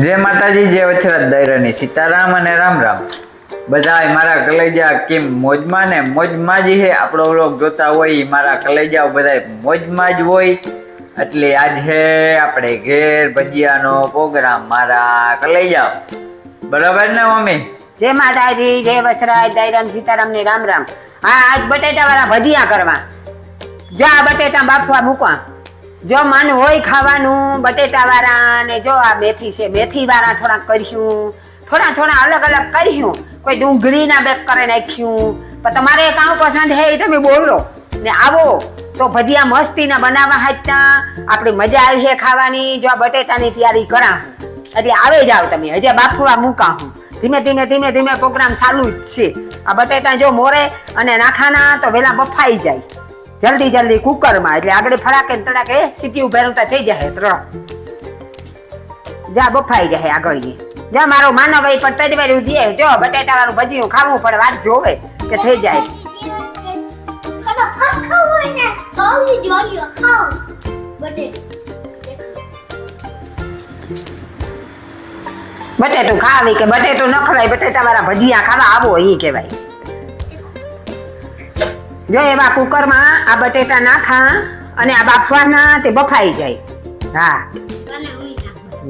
જય માતાજી, જય વછરાજ દાયરાની સીતારામ અને રામ રામ. બધા મારા કલેજા કેમ મોજમાં ને મોજમાં જ હે. આપણો વ્લોગ જોતા હોય મારા કલેજાઓ બધા મોજમાં જ હોય. એટલે આજ હે આપણે ઘેર ભજીયાનો પ્રોગ્રામ મારા કલેજાઓ. બરાબર ને મમ્મી? જય માતાજી, જય વછરાજ દાયરાની સીતારામ ને રામ રામ. હા, આજ બટેટા વાળા ભજીયા કરવા. જો આ બટેટા બાફવા મૂકવા. જો મન હોય ખાવાનું બટેટા વાળા ને જો આ મેથી છે, મેથી વાળા થોડાક કરીશું, થોડા અલગ અલગ કરીશું. કોઈ ડુંગળી ના બેક કરી નાખ્યું. પણ તમારે કામ પસંદ હે એ તમે બોલો ને આવો તો ભજીયા મસ્તી ના બનાવવા હાચતા. આપણી મજા આવી છે ખાવાની. જો આ બટેટાની તૈયારી કરા એટલે આવે જાવ તમે. હજી બાફવા મૂકા હું. ધીમે પ્રોગ્રામ ચાલુ જ છે. આ બટેટા જો મોરે અને નાખાના તો વેલા બફાઈ જાય જલ્દી કુકરમાં. એટલે આગળ ફરાકે તડાકે સીટી ઉભેરતા થઈ જાય. જા બફાઈ જાય આગળ. જા મારો માનવ ભાઈ પર તજવાર્યું દે. જો બટેટા વાળું ભજીયું ખાવું પડે, વાત જોવે કે થઈ જાય. બટેટું ખાવી કે બટેટું ન ખવાય, બટેટા વાળા ભજીયા ખાવા આવો એ કહેવાય. જો એવા કુકરમાં આ બટેટા નાખા અને આ બાફવાના તે બફાઈ જાય. હા,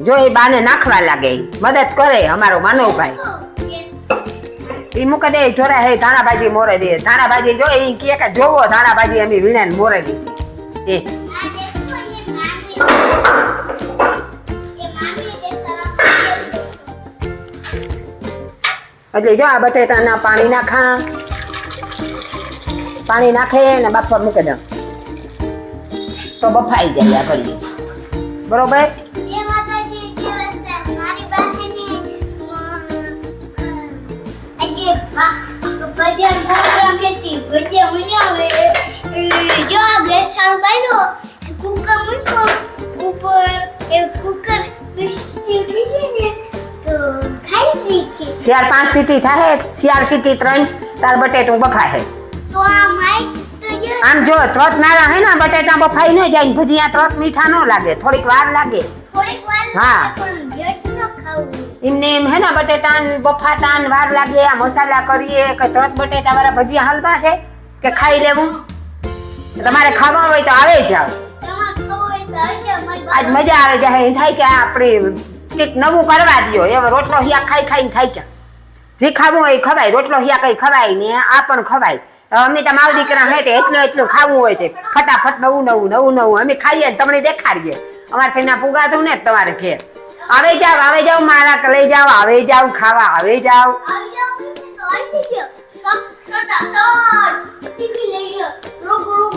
જો એ બાને નાખવા લાગે, મદદ કરે અમારો માનવભાઈ. એ મૂકે દે જોરા હે ધાણા ભાજી મોરે દે. ધાણા ભાજી જો એ કે જોવો ધાણા ભાજી અમે વીણાને મોરે દીધી. એટલે જો આ બટેટાના પાણી નાખા, પાણી નાખે ને બાફવા મૂકે દે તો બફાઈ જાય આ કરી. બરોબર? ચાર પાંચ સીટી થાય, 4 સીટી 3 તાર બટેટું બફાય. આમ જો ત્રત ના રહે ને બટેટા બફાઈ ન જાય. ભજીયા ત્રત મીઠા ન લાગે, થોડીક વાર લાગે. હા, એમને એમ હે ને બટેટા બફાતા વાર લાગે. આ મસાલા કરીએ કે ત્રત બટેટા વાળા ભજીયા હલવા છે કે ખાઈ લેવું? તમારે ખાવા હોય તો આવે જાવ. આજ મજા આવે જાય. એ થાય કે આપણે કંઈક નવું કરવા દો. એવો રોટલો હિયા ખાઈને થાય કે જે ખાવું હોય ખવાય. રોટલો હિયા કઈ ખવાય ને આ પણ ખવાય. અમે તો માવ દીકરા હે તે એટલું ખાવું હોય તે ફટાફટ નવું અમે ખાઈએ ને તમને દેખાડીએ. અમારે ફેરના પુગાતું ને તમારે ફેર. આવે જાવ મારા કલે જાવ, આવે જાવ ખાવા, આવે જાવ.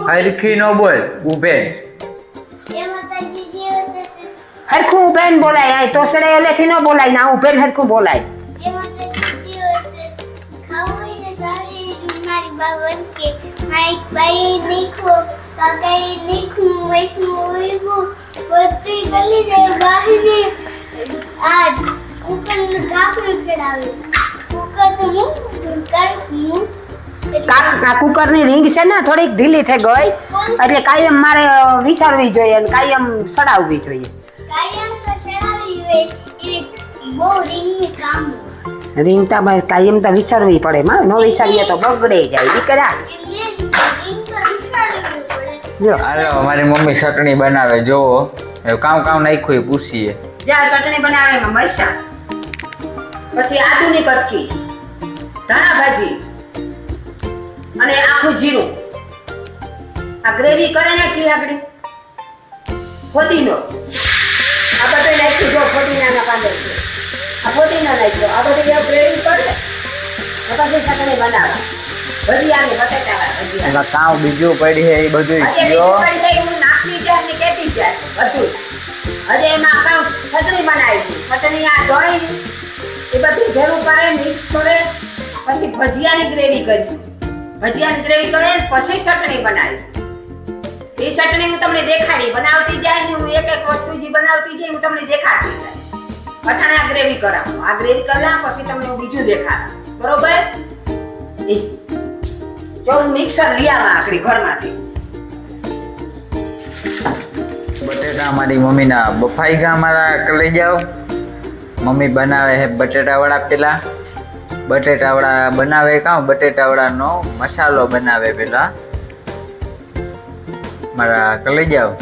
હરખી નો બોલ, ઉભે હરખું ઉભે બોલાય. આ તો સડે એલેથી ન બોલાય ના, ઉભે હરખું બોલાય. કુકર ની રીંગ છે ને થોડીક ઢીલી થઈ ગઈ એટલે કાયમ મારે વિચારવી જોઈએ અને કાયમ સડાવવી જોઈએ. રીંગ તો કાયમ તો વિચારવી પડે. માં ન વિચારીએ તો બગડે જાય દીકરા. હાલો, મારી મમ્મી ચટણી બનાવે. જોવો કામ નાખ્યું એ પૂછીએ. જ્યાં ચટણી બનાવે એમાં મરચાં, પછી આદુની કટકી, ધાણા ભાજી અને આખું જીરું. આ ગ્રેવી કરે ને કી આગળ ફોદીનો આ બધું નાખ્યું. જો ફોદીનાના પાંદડા છે, આ ફોદીનો નાખ્યો. આ બધું ગ્રેવી કરે પછી ચટણી બનાવે. ભજીયાની બટેટાવાળા ભજીયા. કામ બીજું પડી છે એ બધું નાખી જાય ને કેતી જાય બધું. હજે એમાં કામ ચટણી બનાવી. ચટણી આ દોઈ એ બધું ભેરું કરે, મિક્સ કરે, પછી ભજીયાની ગ્રેવી કરી. ભજીયાની ગ્રેવી કરે પછી ચટણી બનાવી. એ ચટણી હું તમને દેખાડી બનાવતી જાય ને હું એક વસ્તુ જે બનાવતી જાય હું તમને દેખાડતી જાય. અટાણે આ ગ્રેવી કરાવું. આ ગ્રેવી કરા પછી તમને હું બીજું દેખાડું. બરોબર? જો હું મિક્સર લઈ આવા આખરી ઘરમાંથી. બટેટા મારી મમ્મીના બફાઈ ગયા મારા લઈ જાઓ. મમ્મી બનાવે છે બટેટાવડા. પેલા બટેટાવડા બનાવે કાં બટેટાવડાનો મસાલો બનાવે પેલા મારા કલેજાઓ.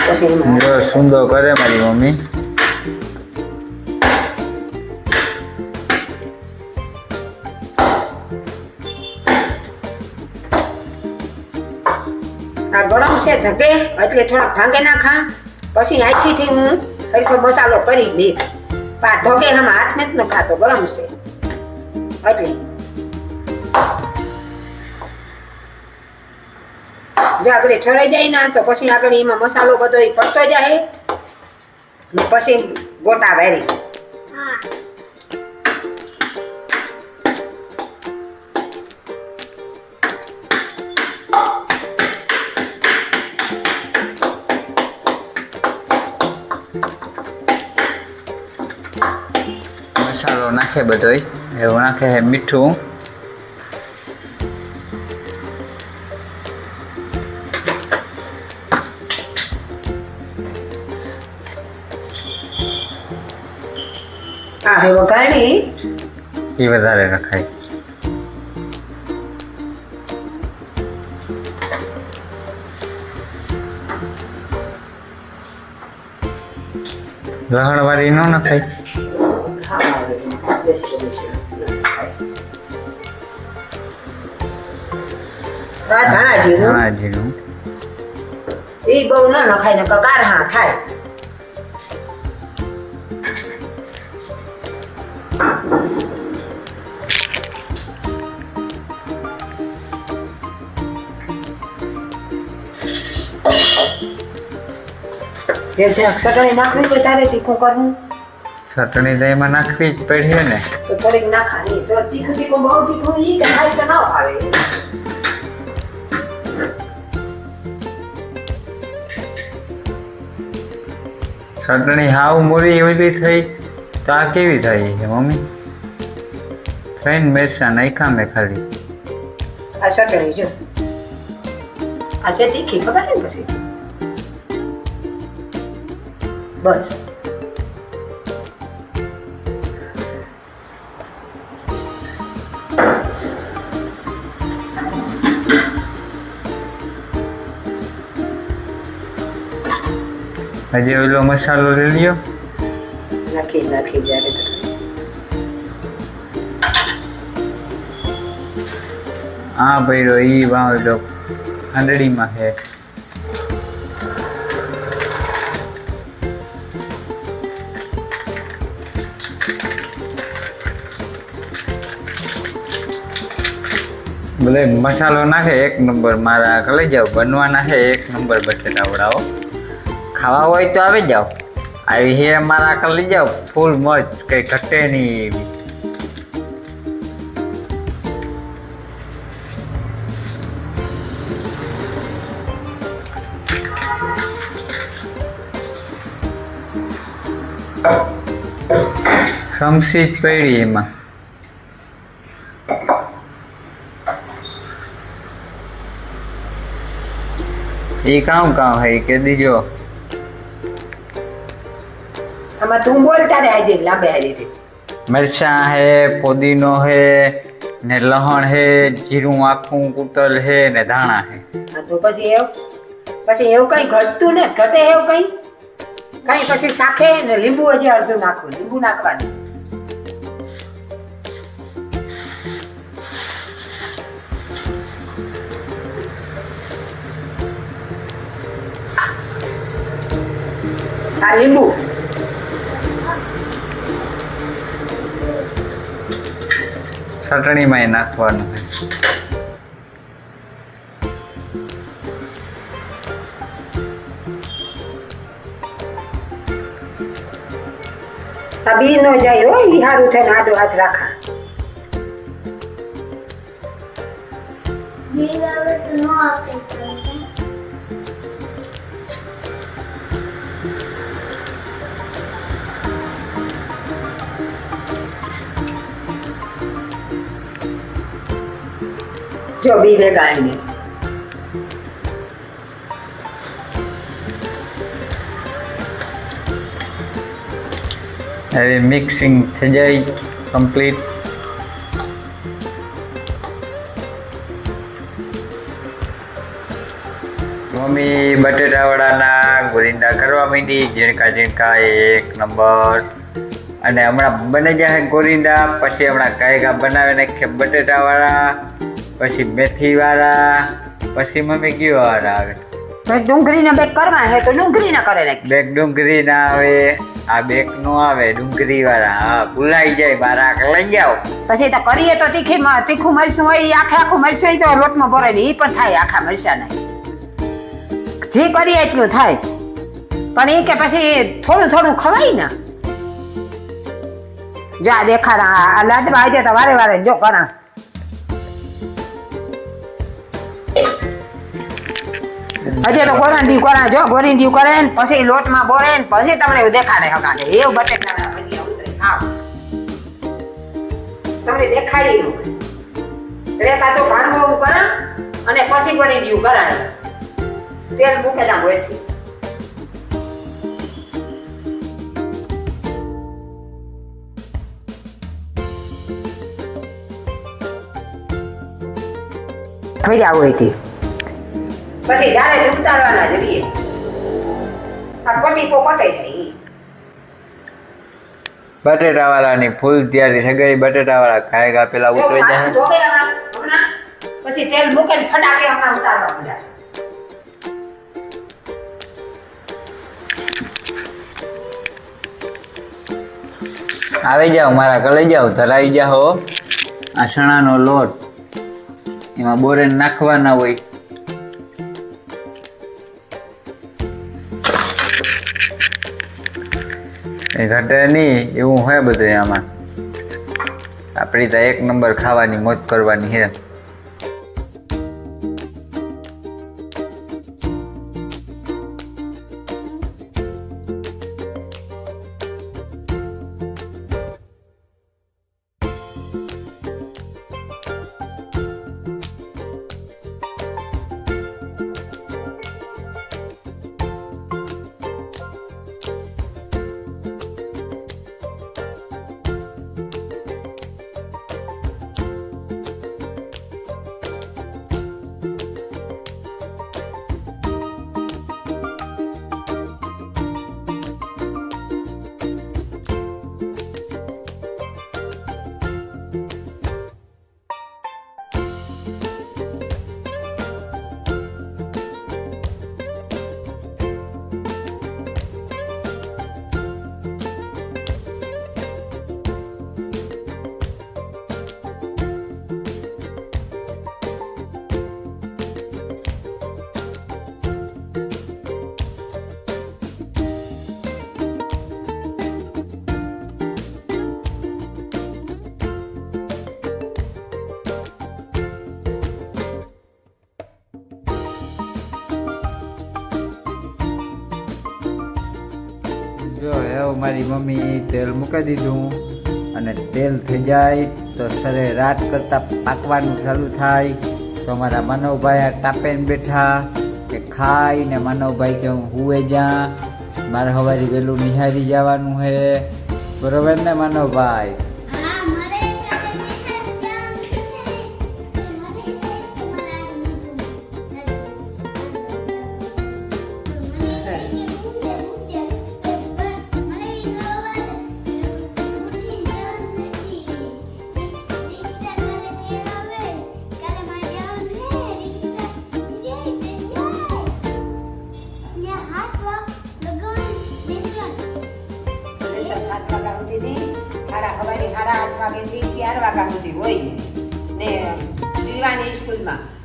પછી એમાં જો સુંદર કરે મારી મમ્મી. આ ગરમ છે ધકે એટલે થોડા ભાંગે નાખા. પછી આખીથી હું હરખો મસાલો કરી દે. પા ધકે હમ હાથ ને જ ન ખાતો ગરમ છે એટલે જો આપણે ઠરાઈ જાય ને તો પછી આપણે એમાં મસાલો બધો પડતો જાય ને પછી ગોટા વેરી. મસાલો નાખે બધોય. એવું નાખે છે મીઠું. આ હવે વઘારી એ વધારે રખાય. લહણ વાળી ન નખાય. ધાણા જીરું ધાણા જીરું એ બહુ ન નખાય ને કકાર હા થાય. ચટણી નાખવી તો તારે તીખું કરવું ચટણી તો એમાં નાખવી જ પડે ને. તો થોડીક નાખવાની તો તીખું તીખું બહુ તીખું ઈ કે ખાઈ તો ન ભાવે. ચટણી હાવ મોરી એવી થઈ તો આ કેવી થઈ છે મમ્મી? ત્રણ મિરચા નાખ્યા મેં ખાલી. આ ચટણી જો આ છે તીખી ખબર ને પછી બસ. હજી ઓલો મસાલો લઈ લ્યો. નાખી જ્યારે હા ભાઈ ઈ વાળો આંધળીમાં છે. બધે મસાલો નાખે એક નંબર. મારા લઈ જાઓ બનવાના છે એક નંબર બટેટાવડાઓ. ખાવા હોય તો આવી જાઓ. આવી છે મારા લઈ જાઓ ફૂલ મોજ, કઈ ઘટે નહીં એવી. સમસી જ પડી એમાં. એ કામ હે કે દીજો. આમાં તું બોલ તારે આજે લાંબે આવી મરચાં હે, પુદીનો હે ને લહણ હે, જીરું આખું કુટલ હે ને ધાણા હે. તો પછી એવું કઈ ઘટતું ને ઘટે એવું કઈ પછી શાખે ને લીંબુ હજી અડધું નાખવું. લીંબુ નાખવાનું. આ લીંબુ ચટણીમાં નાખવાનું. આ બી નો જાય હો. ઈ હારું થઈને આડો હાથ રાખા. જો બી ભેગા એને હવે મિક્સિંગ થઈ જાય કમ્પ્લીટ. મમ્મી બટેટાવાળાના ગોરિંદા કરવા માંડી, ઝીણકા ઝીણકા એક નંબર. અને હમણાં બની જાય ગોરિંદા, પછી હમણાં કાયગા બનાવી નાખીએ બટેટાવાળા, પછી મેથીવાળા, પછી મમ્મી કયો વાળા આવે? ડુંગળીના બેગ કરવા હે તો ડુંગળીના કરે નાખી. બેગ ડુંગળી ના આવે, આ બેગ નો આવે ડુંગળી વાળા. હા ભૂલાઈ જાય, બારા લઈ જાઓ. પછી તો કરીએ તો તીખું મરચું હોય, આખું મરચું હોય તો લોટમાં ભરે ને એ પણ થાય આખા મરચાના. જે કરીએ એટલું થાય, પણ એ કે પછી થોડું થોડું ખવાય ને. જા દેખાડા આ લાડવા આજે તો વારે વારે જો કરા. હજે તો ગોરંડી કરા, જો ગોરંડી કરે ને પછી લોટમાં બોરે ને પછી તમને એવું દેખાડે હકાડે એવું બટેટા ભજીયા ઉતરે. આવ તમને દેખાડી રેખા તો ભાંગવું કરે અને પછી ગોરંડી કરાય. તેલ મૂકેલા હોય ભર્યા હોય તે પછી જ્યારે ઉતારવાના જઈએ આ પટીકો કટાઈ જાય. બટેટાવાળાની ફૂલ તૈયારી થઈ ગઈ. બટેટાવાળા ખાયગા પેલા ઉતરી જાય. પછી તેલ મૂકે ને ફટાકે હમણાં ઉતારવા બધા. આવી જાઓ મારા ઘરે જાઓ, ધરાઈ જાઓ. આ ચણાનો લોટ એમાં બોરેન નાખવાના હોય. એ ઘટે નહીં એવું હોય બધું આમાં. આપણી તો એક નંબર ખાવાની મોજ કરવાની છે. જો એવું મારી મમ્મી તેલ મૂકી દીધું અને તેલ થઈ જાય તો સરેરાટ કરતાં પાકવાનું ચાલુ થાય. તો મારા માનવભાઈ આ ટાપેને બેઠા કે ખાઈને માનવભાઈ કે હું હુએ જા, મારે સવારે વહેલું નિહારી જવાનું છે. બરોબર ને માનવભાઈ?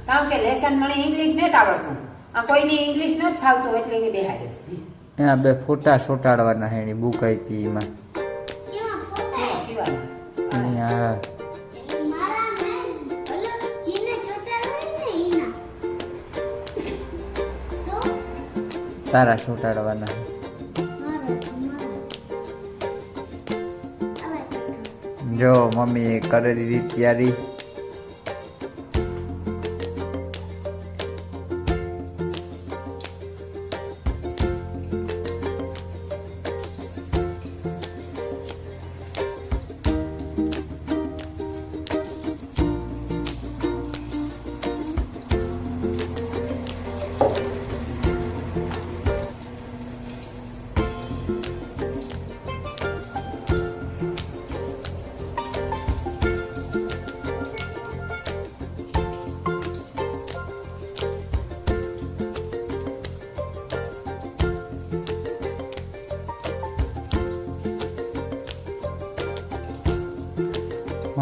કારણ કે લેસન મને ઇંગ્લિશ નથી આવડતું, આ કોઈને ઇંગ્લિશ નથી ફાવતું એટલે એને બેહાડે. એના બે ફોટા ચોંટાડવાના છે એની બુક આપી એમાં. તારા ચોંટાડવાના. જો મમ્મીએ કરી દીધી તૈયારી.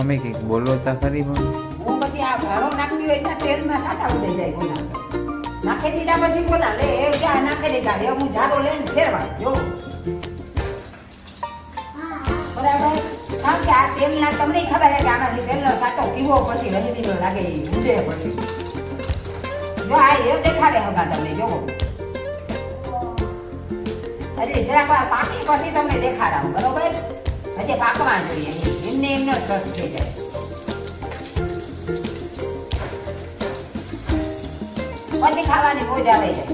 મમ્મી કંઈક બોલો તા ખરી મમ્મી. હું પછી આ ભારો નાખતી હોય ત્યાં તેલમાં સાટા ઉડે જાય ગોલા નાખી દીધા પછી ગોલા લે એ જા નાખી દીધા હવે હું જારો લઈને ફેરવા જો બરાબર કારણ કે આ તેલના તમને ખબર છે કે આનાથી તેલનો સાટો પીવો પછી રજનીનો લાગે એ ઉડે પછી જો આ એ દેખાડે હગા તમને જોવો એટલે જરાક વાર પાકી પછી તમને દેખાડાવું બરોબર હજી પાકવા જોઈએ એમને એમનો જ રસ થઈ જાય પછી ખાવાની મોજ આવે છે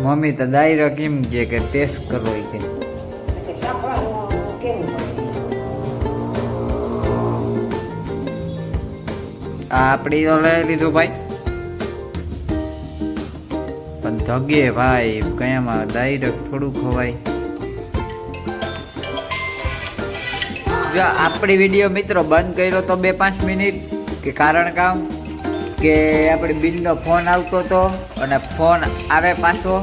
મમ્મી તો દાયરા કેમ કે ટેસ્ટ કરો ઈ કે આ આપડી તો લઈ લીધું ભાઈ પણ ધગે ભાઈ કયામાં ડાયરેક્ટ થોડું ખવાય. જો આપણી વિડીયો મિત્રો બંધ કર્યો તો 2-5 મિનિટ કે કારણ કામ કે આપણે બિનનો ફોન આવતો હતો અને ફોન આવે પાછો.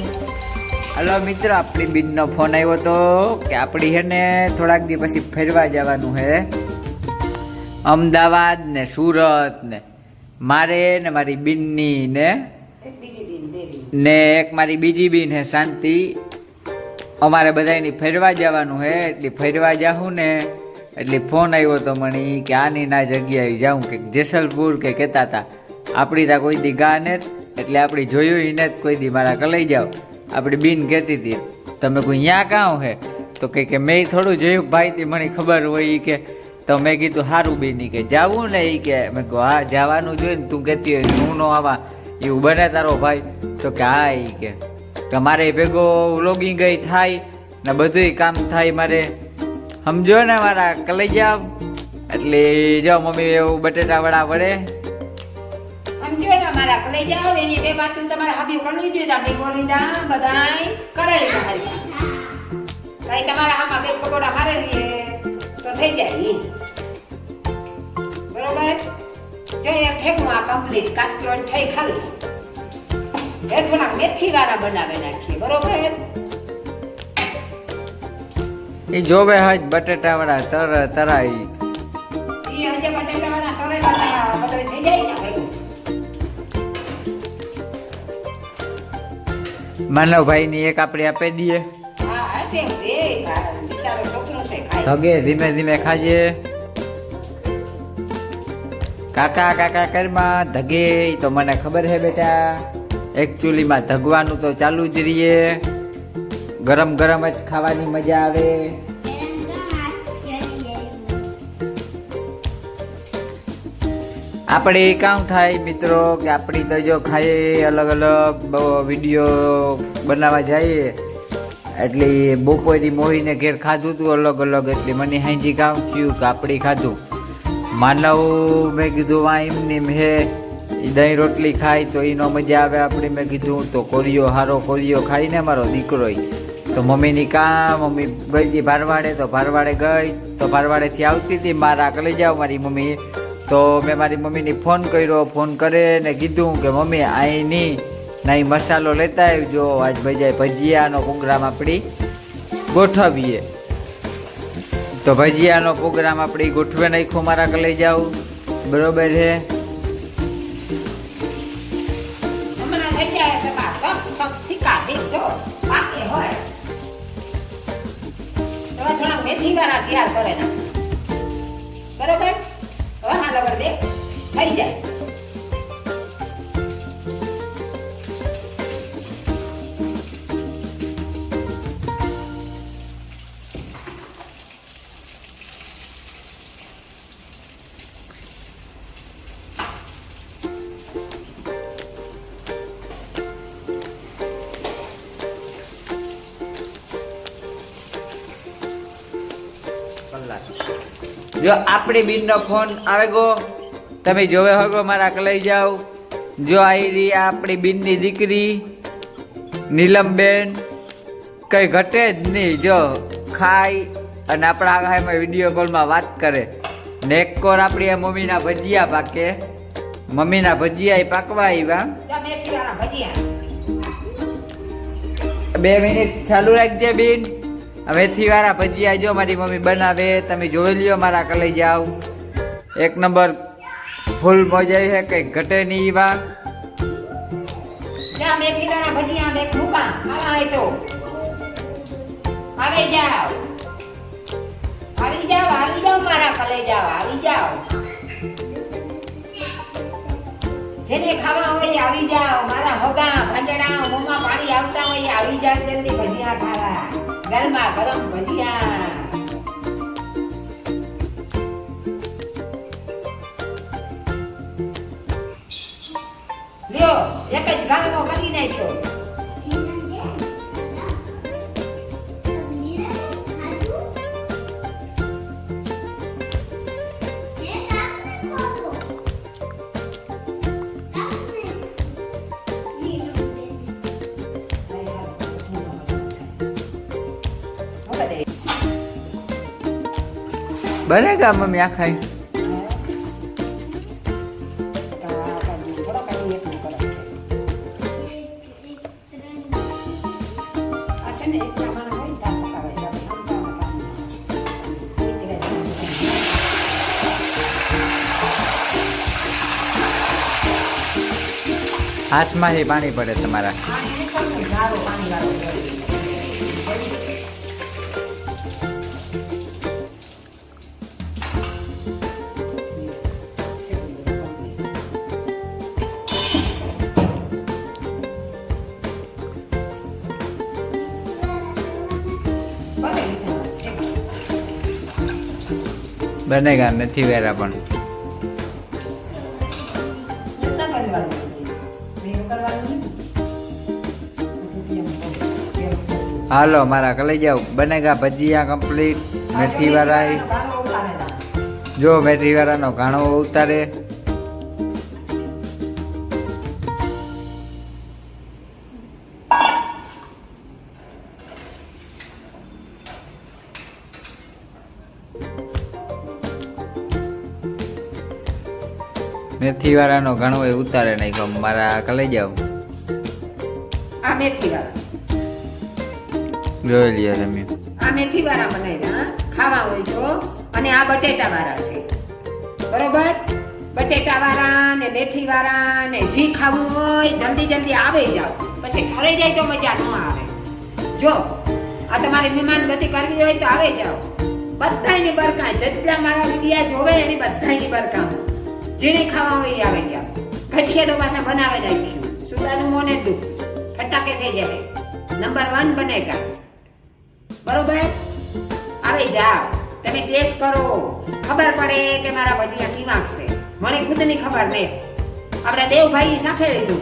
હલો મિત્રો, આપણી બિનનો ફોન આવ્યો હતો કે આપણી હે ને થોડાક દી પછી ફરવા જવાનું હે અમદાવાદ ને સુરત ને મારે ને મારી બિનની ને એક મારી બીજી બિન હે શાંતિ. અમારે બધાની ફરવા જવાનું હે એટલે ફરવા જાઉં ને એટલે ફોન આવ્યો તો મને કે આની ના જગ્યાએ જાઉં કે જેસલપુર કે કહેતા હતા. આપણી ત્યાં કોઈ દી ગા ને એટલે આપણી જોયું એને જ કોઈ દી મારા કલાઈ જાઓ. આપણી બીન કહેતી હતી તમે કોઈ અહીંયા કાં હે તો કે મેં થોડું જોયું ભાઈ તે મને ખબર હોય ઈ કે તો મેં કીધું સારું બેની કે જાવું ને એ કે મેં કહું હા જવાનું જોઈએ ને તું કહેતી હોય હું નો આવા એવું બને તારો ભાઈ તો કે હા એ કે તમારે ભેગો વ્લોગિંગ ગઈ થાય ને બધુંય કામ થાય મારે સમજો ને મારા કલાઈ જાવ. એટલે જાઓ મમ્મી એવું બટેટા વડા વડે સમજો ને મારા કલાઈ જાવ એની બે વાતું તમારા હાબી કરી દીધા મેં બોલી દા બધાય કરે લીધા હારી કઈ તમારા હામાં બે પકોડા મારે લઈએ તો થઈ જાય બરોબર. જો એ ફેંકું આ કમ્પ્લીટ કાચરો થઈ ખાલી એ થોડાક મેથી વાળા બનાવી નાખીએ બરોબર. એ જોવે હજ બટેટા વડા તરાઈ એ હજે બટેટા વાળા તરેલા બધું થઈ જાય ને ભાઈ. માનવભાઈ ની એક આપણે આપી દઈએ. હા હા તે એ બિચારો છોકરો છે ખાય ધગે ધીમે ધીમે ખાજે. કાકા કાકા કરમાં ધગે તો મને ખબર છે બેટા એકચ્યુઅલી માં ધગવાનું તો ચાલુ જ રહીએ. ગરમ ગરમ જ ખાવાની મજા આવે. આપણે કામ થાય મિત્રો કે આપણી તો જો ખાઈએ અલગ અલગ વિડીયો બનાવવા જઈએ એટલે બપોરી મોહીને ઘેર ખાધું હતું અલગ અલગ એટલે મને હાંજી કામ થયું કે આપણી ખાધું. માનવ મેં કીધું આ એમને હે દહીં રોટલી ખાય તો એનો મજા આવે આપણે. મેં કીધું તો કોરિયો હારો કોરિયો ખાઈને મારો દીકરો તો મમ્મીની કામ મમ્મી ગઈ હતી ભારવાડે તો ભારવાડે ગઈ તો ભારવાડેથી આવતી હતી મારા કલે જાઓ મારી મમ્મી તો મેં મારી મમ્મીને ફોન કર્યો. ફોન કરે ને કીધું કે મમ્મી અહીંની નહીં મસાલો લેતા આવજો આજ ભજાય ભજીયાનો પ્રોગ્રામ આપણી ગોઠવીએ. તો ભજીયાનો પ્રોગ્રામ આપણે ગોઠવે નાખ્યો મારા કલે જાઉં બરોબર છે. હમણાં થઈ જાય છે બા સબ ઠીકા દેખજો પાકે હોય તો થોડા મેથી વાળા તૈયાર કરે ના બરોબર. હવે હાલ હવે દે થઈ જાય. જો આપણી બીનનો ફોન આવે ગો તમે જોવે હોગો મારા કલેજાઓ, જો આવી રહી આપણી બીનની દીકરી નીલમબેન, કઈ ઘટે જ નહીં. જો ખાઈ અને આપણા આગામાં વિડીયો કોલમાં વાત કરે ને એક કોર આપણી આ મમ્મીના ભજીયા પાકે. મમ્મીના ભજીયા પાકવા આવ્યા. 2 મિનિટ ચાલુ રાખજે બેન. મેથી વાળા ભજીયા જો મારી મમ્મી બનાવે, તમે જોઈ લ્યો મારા કલેજાઓ. 1 નંબર ફૂલ મજા છે, કઈ ઘટે નહીં એવા. મેથી વાળા ભજીયા એક મુકા ખાવા હોય તો આવી જાઓ, આવી જાઓ, આવી જાઓ મારા કલેજાઓ, આવી જાઓ. જેને ખાવા હોય આવી જાઓ, મારા હોગા ભંડણા મોંમાં પાણી આવતા હોય આવી જાઓ જલ્દી ભજીયા ખાવા. ગરમા ગરમ ભજીયા. લ્યો એક જ ગાળો કરી નાખ્યો. બનેગા મમ્મી આ ખાઈ? હાથમાંથી પાણી પડે તમારા. બનેગા નથી વેરા પણ. હાલો મારા કલેજાઓ, બનેગા ભજીયા કમ્પ્લીટ. મેથી વાળા જો મેથી વાળાનો ઘાણો ઉતારે. મેથી વાળાનો ઘણો એ ઉતારે નહીં ગમ મારા કલેજાઓ. આ મેથી વાળા જોઈ લ્યો તમે. આ મેથી વાળા બનાવ્યા ખાવા હોય તો. અને આ બટેટા વાળા છે, બરોબર. બટેટા વાળા ને મેથી વાળા ને જી ખાવું હોય જલ્દી જલ્દી આવે જાઓ, પછી ઘરે જાય તો મજા ન આવે. જો આ તમારે મહેમાન ગતિ કરવી હોય તો આવે જાઓ. બધાયની બરકા, જેટલા મારા વિડિયા જોવે એની બધાયની બરકા. જેને ખાવા હોય એ આવે જાઓ. ગઠિયા તો પાછા બનાવે નાખ્યું. સુદાનું મોને દુઃખ ફટાકે થઈ જાય. નંબર 1 બનેગા, બરોબર. આવે જાઓ, તમે ટેસ્ટ કરો, ખબર પડે કે મારા ભજીયા કેવા છે. મને ખુદની ખબર નહીં. આપણે દેવભાઈ સાથે લીધું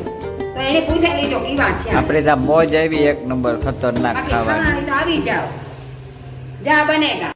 તો એને પૂછે લીધો કેવા છે. આપણે ત્યાં મોજ આવી 1 નંબર ખતરનાક ખાવાની. આવી જાઓ, જા બનેગા.